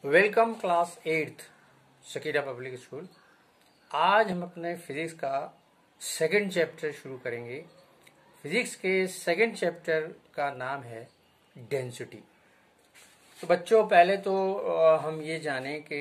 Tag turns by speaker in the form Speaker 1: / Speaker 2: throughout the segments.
Speaker 1: Welcome class 8th Shakira public school. आज हम अपने फिजिक्स का सेकंड चैप्टर शुरू करेंगे। फिजिक्स के सेकंड चैप्टर का नाम है डेंसिटी। तो बच्चों, पहले तो हम ये जानें कि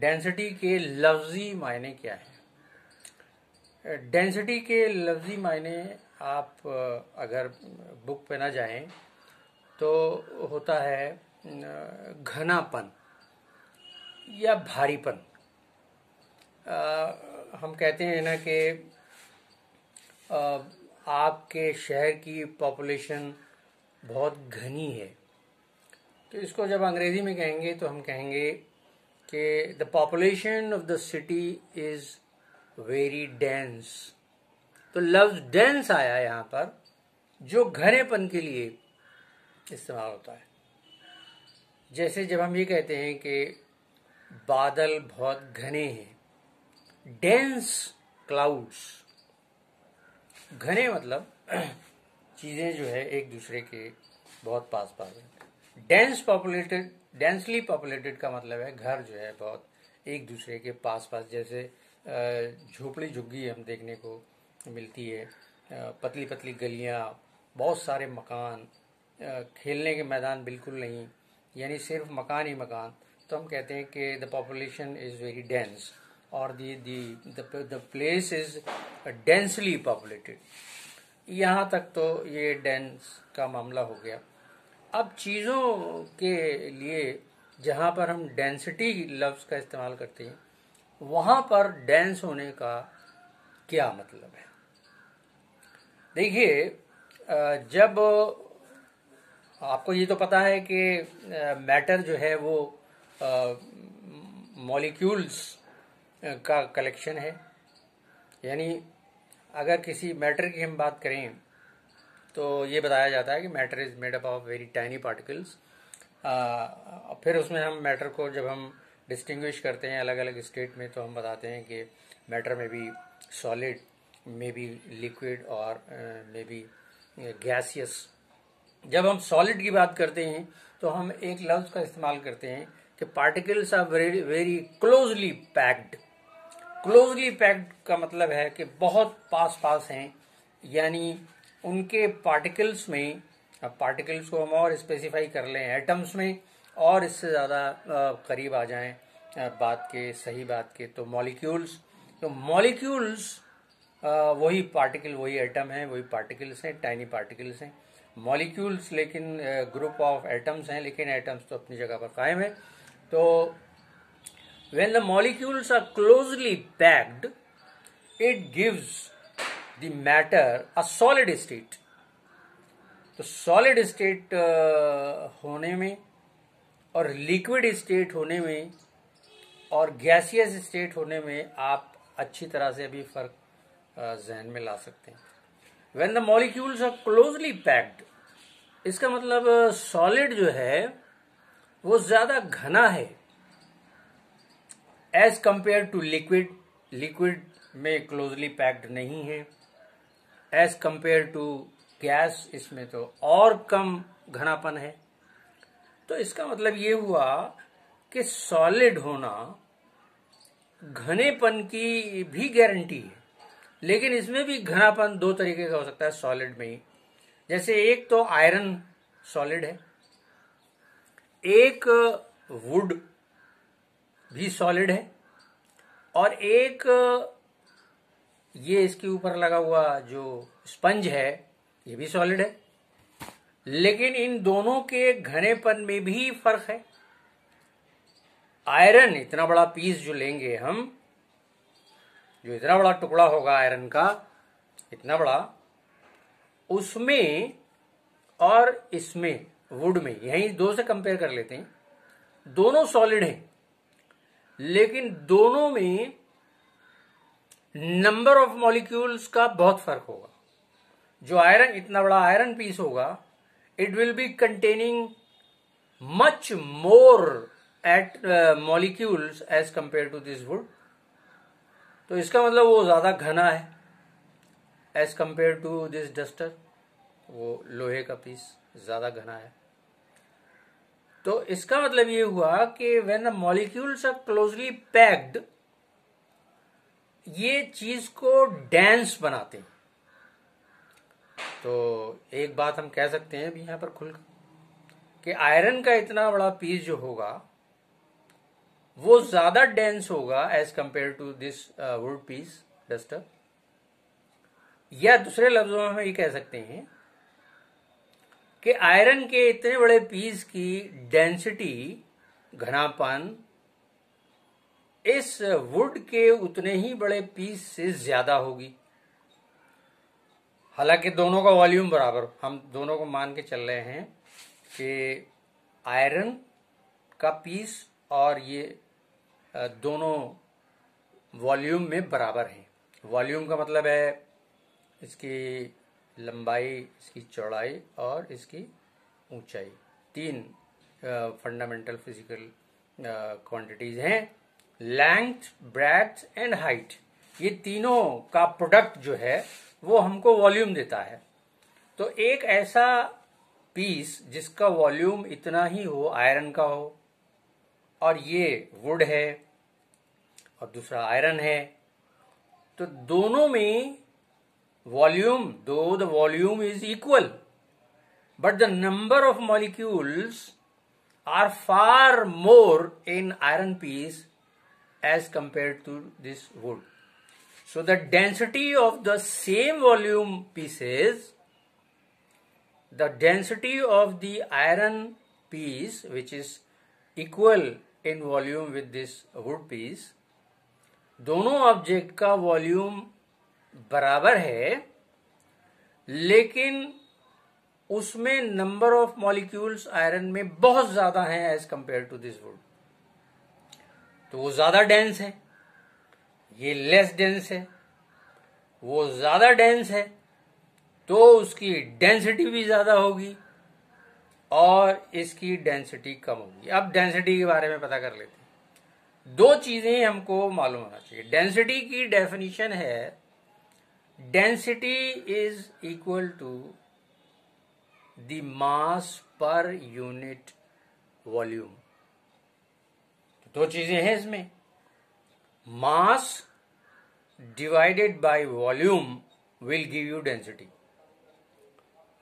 Speaker 1: डेंसिटी के लफ्जी मायने क्या है। डेंसिटी के लफ्जी मायने आप अगर बुक पे ना जाएं तो होता है घनापन या भारीपन। हम कहते हैं ना कि आपके शहर की पॉपुलेशन बहुत घनी है, तो इसको जब अंग्रेजी में कहेंगे तो हम कहेंगे कि the population of the city is very dense. तो लफ्ज डेंस आया यहाँ पर, जो घनेपन के लिए इस्तेमाल होता है। जैसे जब हम ये कहते हैं कि बादल बहुत घने हैं, डेंस क्लाउड्स। घने मतलब चीजें जो है एक दूसरे के बहुत पास पास है। डेंसली पॉपुलेटेड का मतलब है घर जो है बहुत एक दूसरे के पास पास। जैसे झोपड़ी झुग्गी हम देखने को मिलती है, पतली पतली गलियां, बहुत सारे मकान, खेलने के मैदान बिल्कुल नहीं, यानी सिर्फ मकान ही मकान। तो हम कहते हैं कि the population is very dense और the place is densely populated. यहाँ तक तो ये डेंस का मामला हो गया। अब चीज़ों के लिए जहाँ पर हम डेंसिटी लफ्ज़ का इस्तेमाल करते हैं, वहाँ पर डेंस होने का क्या मतलब है। देखिए, जब आपको ये तो पता है कि मैटर जो है वो मॉलिक्यूल्स का कलेक्शन है। यानी अगर किसी मैटर की हम बात करें तो ये बताया जाता है कि matter is made up of very tiny particles. फिर उसमें हम मैटर को जब हम डिस्टिंग्विश करते हैं अलग अलग स्टेट में, तो हम बताते हैं कि मैटर में भी सॉलिड, मे बी लिक्विड और मे बी गैसियस। जब हम सॉलिड की बात करते हैं तो हम एक लफ्ज का इस्तेमाल करते हैं कि particles are very very closely packed. Closely packed का मतलब है कि बहुत पास पास हैं, यानी उनके पार्टिकल्स में, अब पार्टिकल्स को हम और स्पेसिफाई कर लें एटम्स में, और इससे ज़्यादा करीब आ जाएं बात के, सही बात के, तो मॉलिक्यूल्स। तो मॉलिक्यूल्स वही पार्टिकल, वही एटम है, वही पार्टिकल्स हैं, टाइनी पार्टिकल्स हैं। मॉलिक्यूल्स लेकिन ग्रुप ऑफ एटम्स हैं, लेकिन एटम्स तो अपनी जगह पर कायम है। तो when the molecules are closely packed, it gives the matter a solid state. तो सॉलिड स्टेट होने में और लिक्विड स्टेट होने में और गैसियस स्टेट होने में आप अच्छी तरह से अभी फर्क जहन में ला सकते हैं। When the molecules are closely packed, इसका मतलब सॉलिड जो है वो ज्यादा घना है as compared to liquid. Liquid में क्लोजली पैक्ड नहीं है। एज कंपेयर टू गैस, इसमें तो और कम घनापन है। तो इसका मतलब ये हुआ कि सॉलिड होना घनेपन की भी गारंटी है, लेकिन इसमें भी घनापन दो तरीके का हो सकता है सॉलिड में ही। जैसे एक तो आयरन सॉलिड है, एक वुड भी सॉलिड है, और एक ये इसके ऊपर लगा हुआ जो स्पंज है ये भी सॉलिड है। लेकिन इन दोनों के घनेपन में भी फर्क है। आयरन, इतना बड़ा पीस जो लेंगे हम, जो इतना बड़ा टुकड़ा होगा आयरन का, इतना बड़ा, उसमें और इसमें वुड में, यही दो से कंपेयर कर लेते हैं, दोनों सॉलिड हैं, लेकिन दोनों में नंबर ऑफ मॉलिक्यूल्स का बहुत फर्क होगा। जो आयरन, इतना बड़ा आयरन पीस होगा, it will be containing much more at molecules as compared to this wood. तो इसका मतलब वो ज्यादा घना है as compared to this duster. वो लोहे का पीस ज्यादा घना है। तो इसका मतलब ये हुआ कि when the molecules are closely packed, ये चीज को डेंस बनाते हैं। तो एक बात हम कह सकते हैं अभी यहां पर खुलकर कि आयरन का इतना बड़ा पीस जो होगा वो ज्यादा डेंस होगा as compared to this wood piece duster. या दूसरे लफ्जों में हम ये कह सकते हैं कि आयरन के इतने बड़े पीस की डेंसिटी, घनापन, इस वुड के उतने ही बड़े पीस से ज्यादा होगी। हालांकि दोनों का वॉल्यूम बराबर, हम दोनों को मान के चल रहे हैं कि आयरन का पीस और ये दोनों वॉल्यूम में बराबर हैं। वॉल्यूम का मतलब है इसकी लंबाई, इसकी चौड़ाई और इसकी ऊंचाई। तीन फंडामेंटल फिजिकल क्वांटिटीज हैं, लेंथ, ब्रेड्थ एंड हाइट। ये तीनों का प्रोडक्ट जो है वो हमको वॉल्यूम देता है। तो एक ऐसा पीस जिसका वॉल्यूम इतना ही हो, आयरन का हो, और ये वुड है और दूसरा आयरन है, तो दोनों में volume, though the volume is equal but the number of molecules are far more in iron piece as compared to this wood. So the density of the same volume pieces, the density of the iron piece which is equal in volume with this wood piece, दोनों object का volume बराबर है, लेकिन उसमें number of molecules iron में बहुत ज्यादा हैं as compared to this wood. तो वो ज्यादा डेंस है, ये लेस डेंस है। वो ज्यादा डेंस है तो उसकी डेंसिटी भी ज्यादा होगी और इसकी डेंसिटी कम होगी। अब डेंसिटी के बारे में पता कर लेते हैं। दो चीजें हमको मालूम होना चाहिए। डेंसिटी की डेफिनेशन है, density is equal to the mass per unit volume. दो चीजें हैं इसमें, mass divided by volume will give you density.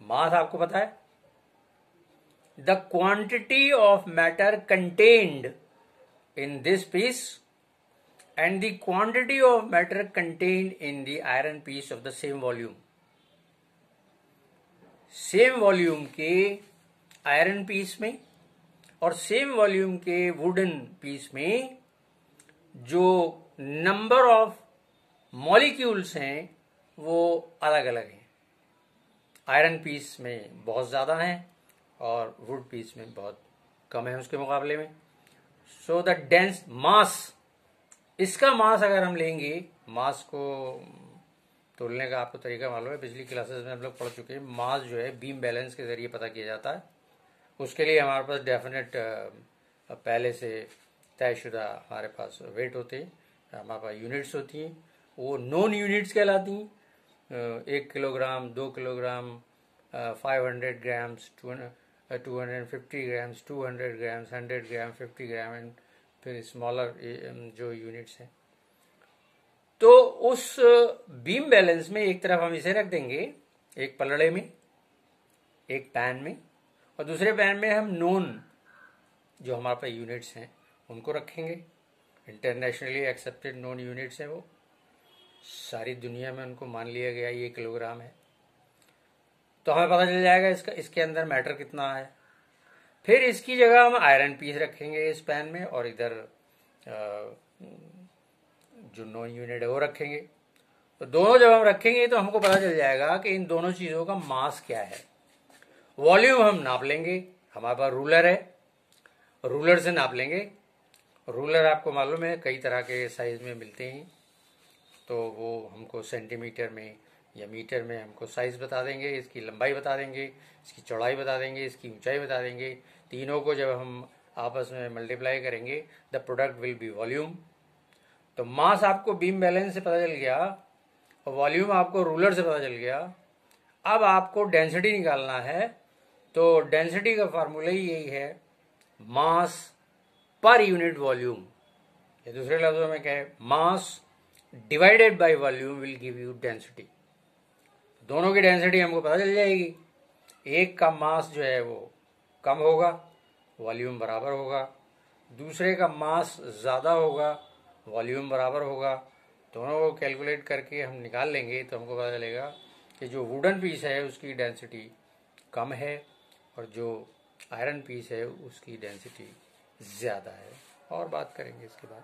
Speaker 1: Mass आपको पता है, the quantity of matter contained in this piece and the quantity of matter contained in the iron piece of the same volume. Same volume के iron piece में और same volume के wooden piece में जो number of molecules हैं वो अलग अलग हैं। आयरन पीस में बहुत ज्यादा हैं और वुड पीस में बहुत कम है उसके मुकाबले में। सो द डेंस मास, इसका मास अगर हम लेंगे, मास को तोलने का आपको तरीका मालूम है, पिछली क्लासेस में हम लोग पढ़ चुके हैं। मास जो है बीम बैलेंस के जरिए पता किया जाता है। उसके लिए हमारे पास डेफिनेट पहले से तयशुदा हमारे पास वेट होते हैं, हमारे पास यूनिट्स होती हैं, वो नॉन यूनिट्स कहलाती हैं। 1 kilogram, 2 kilogram, 500 grams, 250 grams, 200 grams, 100 gram, 50 gram and फिर स्मॉलर जो यूनिट्स हैं। तो उस बीम बैलेंस में एक तरफ हम इसे रख देंगे, एक पलड़े में, एक पैन में, और दूसरे पैन में हम नॉन जो हमारे पास यूनिट्स हैं उनको रखेंगे। इंटरनेशनली एक्सेप्टेड नॉन यूनिट्स हैं वो, सारी दुनिया में उनको मान लिया गया ये किलोग्राम है। तो हमें पता चल जाएगा इसके अंदर मैटर कितना है। फिर इसकी जगह हम आयरन पीस रखेंगे इस पैन में, और इधर जो नॉन यूनिट है वो रखेंगे। तो दोनों जब हम रखेंगे तो हमको पता चल जाएगा कि इन दोनों चीजों का मास क्या है। वॉल्यूम हम नाप लेंगे, हमारे पास रूलर है, रूलर से नाप लेंगे। रूलर आपको मालूम है कई तरह के साइज में मिलते हैं, तो वो हमको सेंटीमीटर में या मीटर में हमको साइज बता देंगे, इसकी लंबाई बता देंगे, इसकी चौड़ाई बता देंगे, इसकी ऊंचाई बता देंगे। तीनों को जब हम आपस में मल्टीप्लाई करेंगे the product will be volume. तो मास आपको बीम बैलेंस से पता चल गया और वॉल्यूम आपको रूलर से पता चल गया। अब आपको डेंसिटी निकालना है, तो डेंसिटी का फार्मूला ही यही है मास पर यूनिट वॉल्यूम, या दूसरे लफ्जों में कहे मास divided by volume will give you density. दोनों की डेंसिटी हमको पता चल जाएगी। एक का मास जो है वो कम होगा, वॉल्यूम बराबर होगा, दूसरे का मास ज़्यादा होगा, वॉल्यूम बराबर होगा। दोनों को कैलकुलेट करके हम निकाल लेंगे तो हमको पता चलेगा कि जो वुडन पीस है उसकी डेंसिटी कम है और जो आयरन पीस है उसकी डेंसिटी ज़्यादा है। और बात करेंगे इसके बाद।